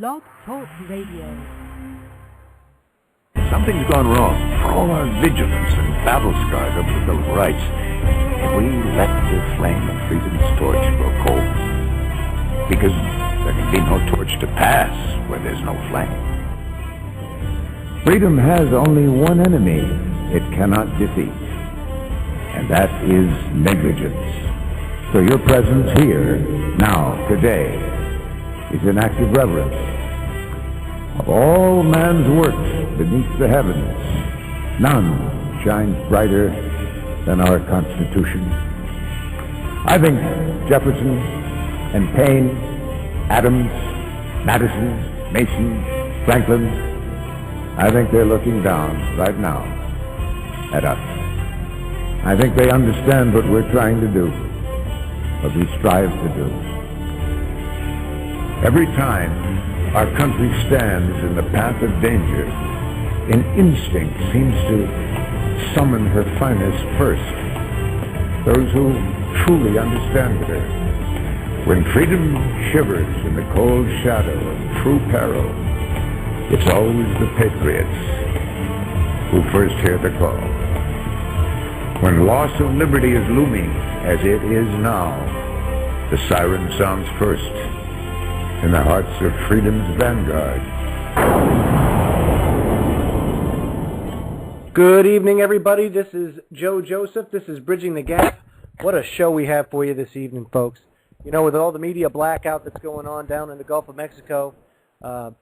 Blog Talk Radio. Something's gone wrong. For all our vigilance and battle scars over the Bill of Rights, have we let the flame of freedom's torch grow cold? Because there can be no torch to pass where there's no flame. Freedom has only one enemy it cannot defeat, and that is negligence. So your presence here, now, today, is an act of reverence. Of all man's works beneath the heavens, none shines brighter than our Constitution. I think Jefferson and Paine, Adams, Madison, Mason, Franklin, I think they're looking down right now at us. I think they understand what we're trying to do, what we strive to do. Every time our country stands in the path of danger, an instinct seems to summon her finest first, those who truly understand her. When freedom shivers in the cold shadow of true peril, it's always the patriots who first hear the call. When loss of liberty is looming, as it is now, the siren sounds first in the hearts of freedom's vanguard. Good evening, everybody. This is Joe Joseph. This is Bridging the Gap. What a show we have for you this evening, folks. You know, with all the media blackout that's going on down in the Gulf of Mexico,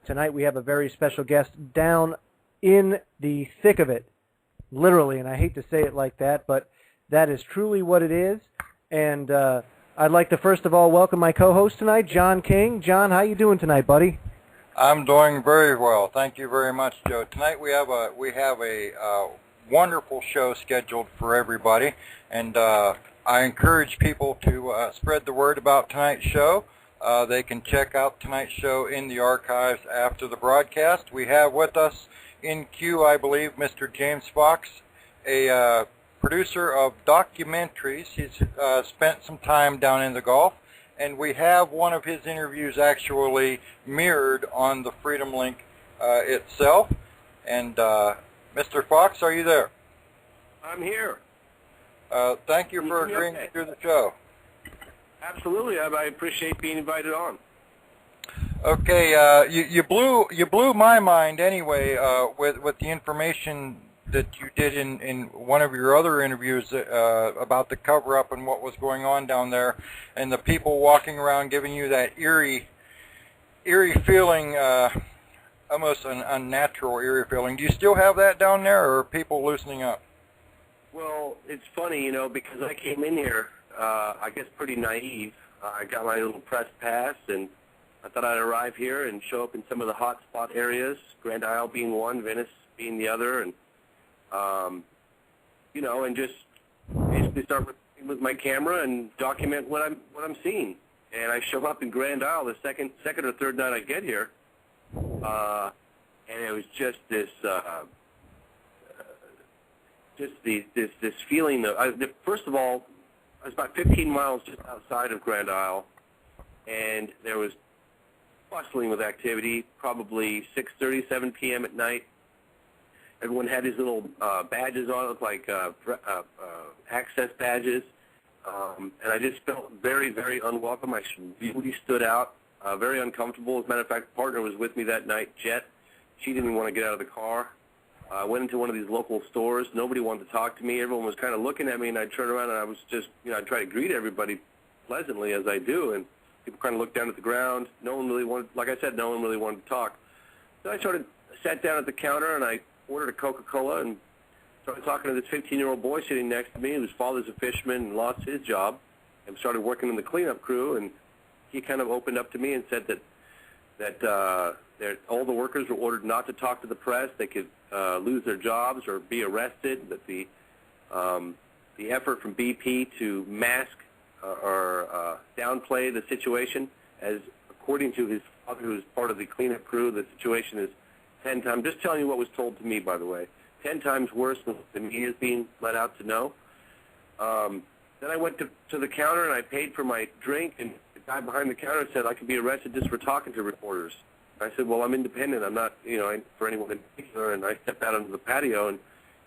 tonight we have a very special guest down in the thick of it, literally, and I hate to say it like that, but that is truly what it is. And I'd like to first of all welcome my co-host tonight, John King. John, how you doing tonight, buddy? I'm doing very well. Thank you very much, Joe. Tonight we have a wonderful show scheduled for everybody, and I encourage people to spread the word about tonight's show. They can check out tonight's show in the archives after the broadcast. We have with us in queue, I believe, Mr. James Fox, a producer of documentaries. He's spent some time down in the Gulf, and we have one of his interviews actually mirrored on the Freedom Link itself. And Mr. Fox, are you there? I'm here. Thank you for agreeing to do the show. Absolutely, I appreciate being invited on. Okay, you blew my mind anyway with the information that you did in one of your other interviews about the cover-up and what was going on down there, and the people walking around giving you that eerie feeling, almost an unnatural eerie feeling. Do you still have that down there, or are people loosening up? Well, it's funny, you know, because I came in here, I guess pretty naive. I got my little press pass, and I thought I'd arrive here and show up in some of the hot spot areas, Grand Isle being one, Venice being the other, and you know, and just basically start with my camera and document what I'm seeing. And I show up in Grand Isle the second or third night I get here, and it was just this this feeling of first of all, I was about 15 miles just outside of Grand Isle, and there was bustling with activity. Probably 6:30, 7 p.m. at night. Everyone had these little badges on, looked like access badges, and I just felt very, very unwelcome. I really stood out, very uncomfortable. As a matter of fact, the partner was with me that night, Jet. She didn't even want to get out of the car. I went into one of these local stores. Nobody wanted to talk to me. Everyone was kind of looking at me, and I'd turn around, and I was just, you know, I'd try to greet everybody pleasantly as I do, and people kind of looked down at the ground. No one really wanted, like I said, no one really wanted to talk. So I sat down at the counter, and I ordered a Coca-Cola and started talking to this 15-year-old boy sitting next to me whose father's a fisherman and lost his job and started working in the cleanup crew. And he kind of opened up to me and said that all the workers were ordered not to talk to the press. They could lose their jobs or be arrested. That the effort from BP to mask or downplay the situation, as according to his father, who's part of the cleanup crew, the situation is 10 times, just telling you what was told to me, by the way, 10 times worse than the media is being let out to know. Then I went to the counter and I paid for my drink, and the guy behind the counter said I could be arrested just for talking to reporters. I said, well, I'm independent. I'm not, for anyone in particular. And I stepped out onto the patio, and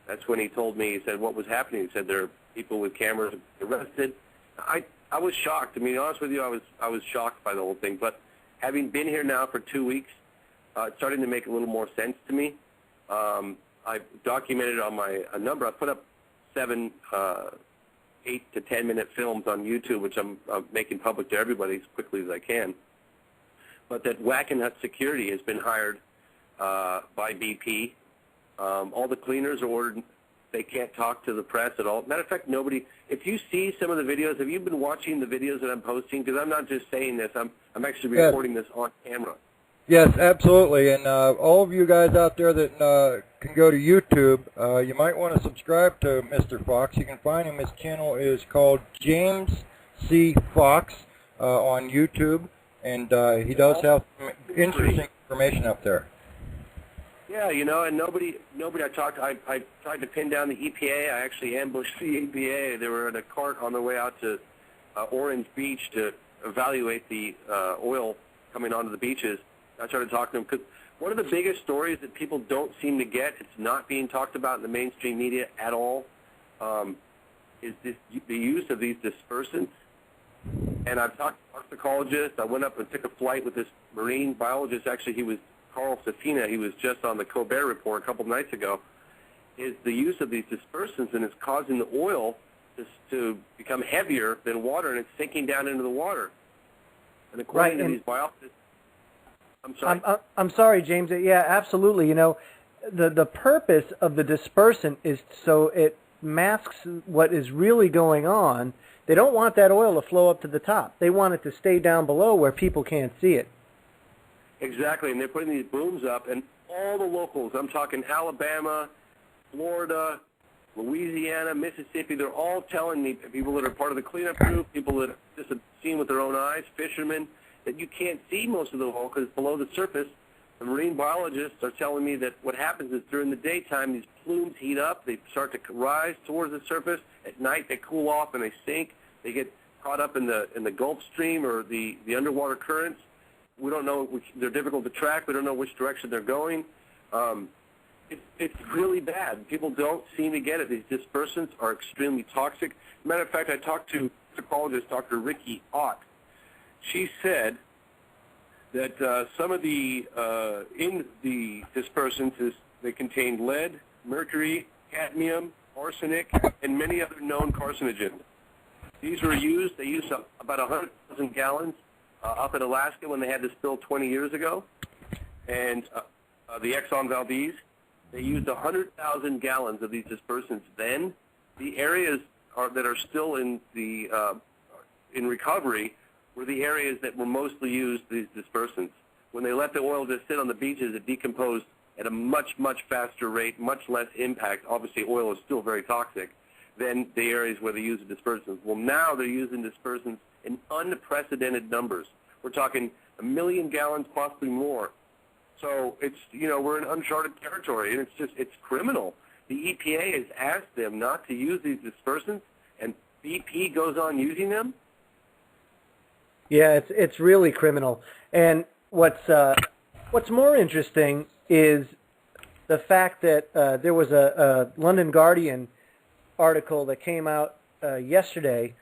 that's when he told me, he said, what was happening? He said, there are people with cameras arrested. I was shocked. I mean, to be honest with you, I was shocked by the whole thing. But having been here now for 2 weeks, it's starting to make a little more sense to me. I've documented on a number. I put up 7 8 to 10 minute films on YouTube, which I'm making public to everybody as quickly as I can. But that Wackenhut Security has been hired by BP. All the cleaners are ordered. They can't talk to the press at all. Matter of fact, nobody. If you see some of the videos, have you been watching the videos that I'm posting? Because I'm not just saying this. I'm actually recording this on camera. Yes, absolutely. And all of you guys out there that can go to YouTube, you might want to subscribe to Mr. Fox. You can find him. His channel is called James C. Fox on YouTube, and he does have some interesting information up there. Yeah, and nobody I talked to, I tried to pin down the EPA. I actually ambushed the EPA. They were in a cart on their way out to Orange Beach to evaluate the oil coming onto the beaches. I started talking to them because one of the biggest stories that people don't seem to get, it's not being talked about in the mainstream media at all, is the use of these dispersants. And I've talked to toxicologists. I went up and took a flight with this marine biologist. Actually, he was Carl Safina. He was just on the Colbert Report a couple of nights ago. Is the use of these dispersants, and it's causing the oil to become heavier than water, and it's sinking down into the water. And according to these biologists, I'm sorry. I'm sorry, James. Yeah, absolutely. The purpose of the dispersant is so it masks what is really going on. They don't want that oil to flow up to the top. They want it to stay down below where people can't see it. Exactly, and they're putting these booms up, and all the locals, I'm talking Alabama, Florida, Louisiana, Mississippi, they're all telling me, people that are part of the cleanup group, people that just have seen with their own eyes, fishermen, that you can't see most of the oil because it's below the surface. The marine biologists are telling me that what happens is during the daytime, these plumes heat up, they start to rise towards the surface. At night, they cool off and they sink. They get caught up in the Gulf Stream or the underwater currents. We don't know they're difficult to track. We don't know which direction they're going. It's really bad. People don't seem to get it. These dispersants are extremely toxic. Matter of fact, I talked to toxicologist Dr. Ricky Ott. She said that some of the in the dispersants they contain lead, mercury, cadmium, arsenic, and many other known carcinogens. These were used. They used about 100,000 gallons up in Alaska when they had this spill 20 years ago, and the Exxon Valdez. They used 100,000 gallons of these dispersants. Then the areas that are still in recovery were the areas that were mostly used these dispersants. When they let the oil just sit on the beaches, it decomposed at a much, much faster rate, much less impact. Obviously, oil is still very toxic than the areas where they use the dispersants. Well, now they're using dispersants in unprecedented numbers. We're talking 1 million gallons, possibly more. So it's, we're in uncharted territory, and it's criminal. The EPA has asked them not to use these dispersants, and BP goes on using them. Yeah, it's really criminal. And what's more interesting is the fact that there was a London Guardian article that came out yesterday.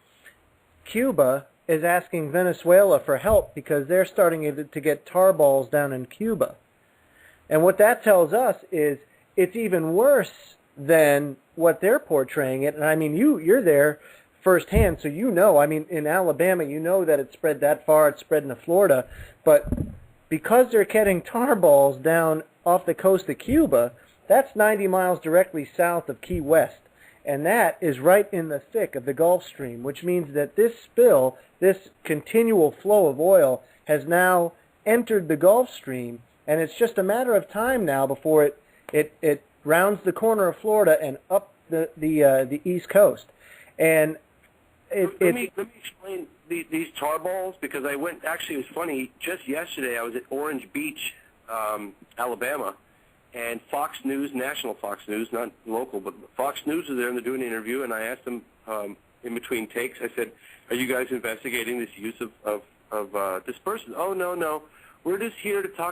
Cuba is asking Venezuela for help because they're starting to get tar balls down in Cuba. And what that tells us is it's even worse than what they're portraying it. And I mean, you're there firsthand, so I mean, in Alabama, that it spread that far, it's spread into Florida. But because they're getting tar balls down off the coast of Cuba, that's 90 miles directly south of Key West. And that is right in the thick of the Gulf Stream, which means that this spill, this continual flow of oil, has now entered the Gulf Stream, and it's just a matter of time now before it rounds the corner of Florida and up the East Coast. And let me explain these tar balls, because I went, actually it was funny, just yesterday I was at Orange Beach, Alabama, and Fox News, national Fox News, not local, but Fox News was there, and they're doing an interview, and I asked them in between takes, I said, are you guys investigating this use of dispersants? Oh, no, we're just here to talk